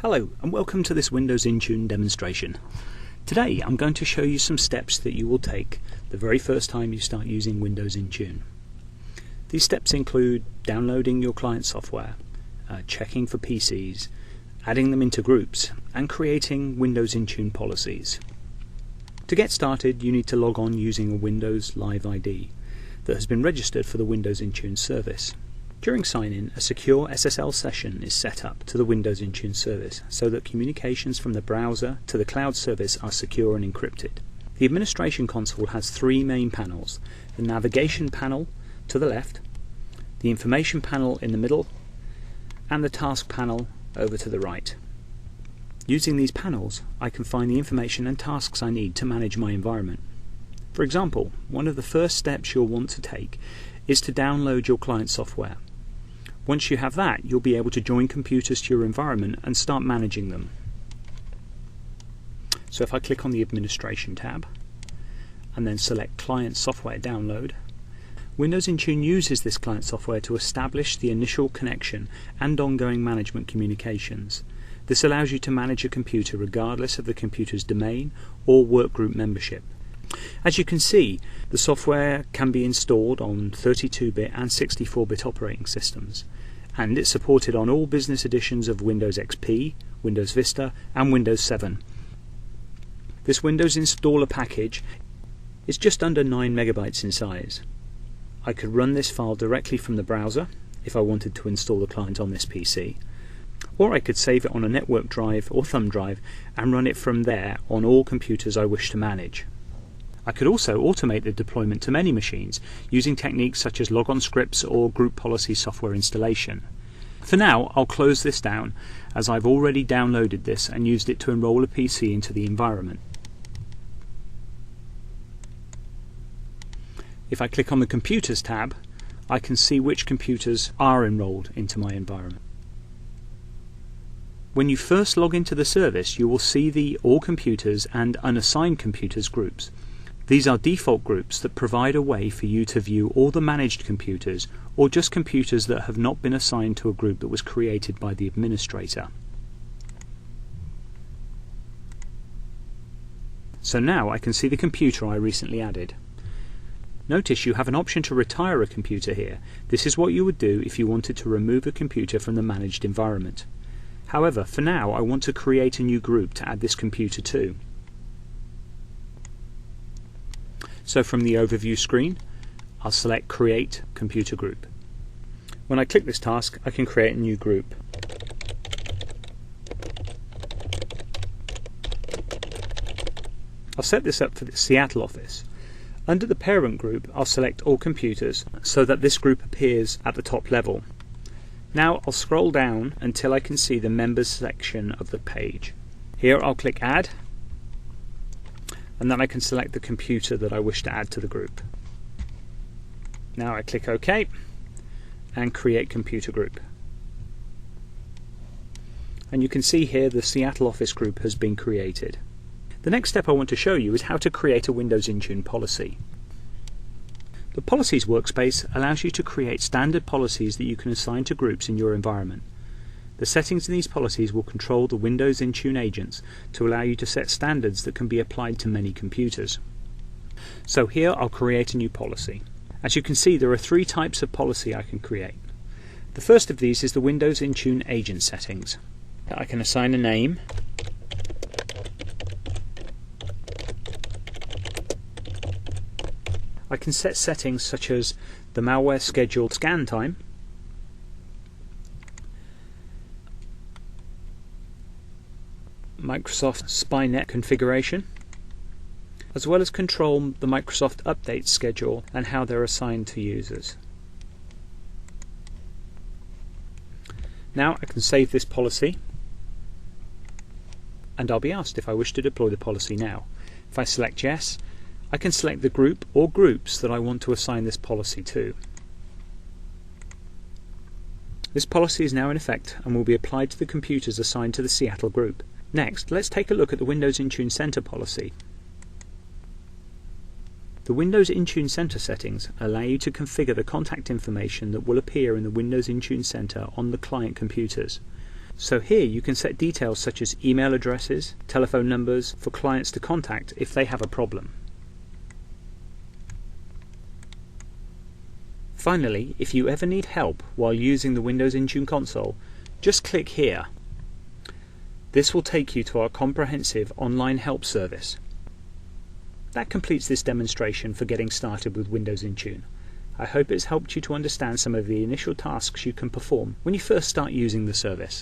Hello and welcome to this Windows Intune demonstration. Today I'm going to show you some steps that you will take the very first time you start using Windows Intune. These steps include downloading your client software, checking for PCs, adding them into groups, and creating Windows Intune policies. To get started, you need to log on using a Windows Live ID that has been registered for the Windows Intune service. During sign-in, a secure SSL session is set up to the Windows Intune service so that communications from the browser to the cloud service are secure and encrypted. The administration console has three main panels: the navigation panel to the left, the information panel in the middle, and the task panel over to the right. Using these panels, I can find the information and tasks I need to manage my environment. For example, one of the first steps you'll want to take is to download your client software. Once you have that, you'll be able to join computers to your environment and start managing them. So if I click on the Administration tab and then select Client Software Download, Windows Intune uses this client software to establish the initial connection and ongoing management communications. This allows you to manage a computer regardless of the computer's domain or workgroup membership. As you can see, the software can be installed on 32-bit and 64-bit operating systems, and it's supported on all business editions of Windows XP, Windows Vista and Windows 7. This Windows installer package is just under 9 megabytes in size. I could run this file directly from the browser if I wanted to install the client on this PC, or I could save it on a network drive or thumb drive and run it from there on all computers I wish to manage. I could also automate the deployment to many machines using techniques such as logon scripts or group policy software installation. For now, I'll close this down as I've already downloaded this and used it to enroll a PC into the environment. If I click on the Computers tab, I can see which computers are enrolled into my environment. When you first log into the service, you will see the All Computers and Unassigned Computers groups. These are default groups that provide a way for you to view all the managed computers or just computers that have not been assigned to a group that was created by the administrator. So now I can see the computer I recently added. Notice you have an option to retire a computer here. This is what you would do if you wanted to remove a computer from the managed environment. However, for now I want to create a new group to add this computer to. So from the overview screen, I'll select Create Computer Group. When I click this task, I can create a new group. I'll set this up for the Seattle office. Under the parent group, I'll select All Computers so that this group appears at the top level. Now I'll scroll down until I can see the Members section of the page. Here I'll click Add, and then I can select the computer that I wish to add to the group. Now I click OK and Create Computer Group. And you can see here the Seattle office group has been created. The next step I want to show you is how to create a Windows Intune policy. The Policies workspace allows you to create standard policies that you can assign to groups in your environment. The settings in these policies will control the Windows Intune agents to allow you to set standards that can be applied to many computers. So here I'll create a new policy. As you can see, there are three types of policy I can create. The first of these is the Windows Intune agent settings. I can assign a name, I can set settings such as the malware scheduled scan time, Microsoft SpyNet configuration, as well as control the Microsoft update schedule and how they're assigned to users. Now I can save this policy and I'll be asked if I wish to deploy the policy now. If I select yes, I can select the group or groups that I want to assign this policy to. This policy is now in effect and will be applied to the computers assigned to the Seattle group. Next, let's take a look at the Windows Intune Center policy. The Windows Intune Center settings allow you to configure the contact information that will appear in the Windows Intune Center on the client computers. So here you can set details such as email addresses, telephone numbers for clients to contact if they have a problem. Finally, if you ever need help while using the Windows Intune console, just click here. This will take you to our comprehensive online help service. That completes this demonstration for getting started with Windows Intune. I hope it's helped you to understand some of the initial tasks you can perform when you first start using the service.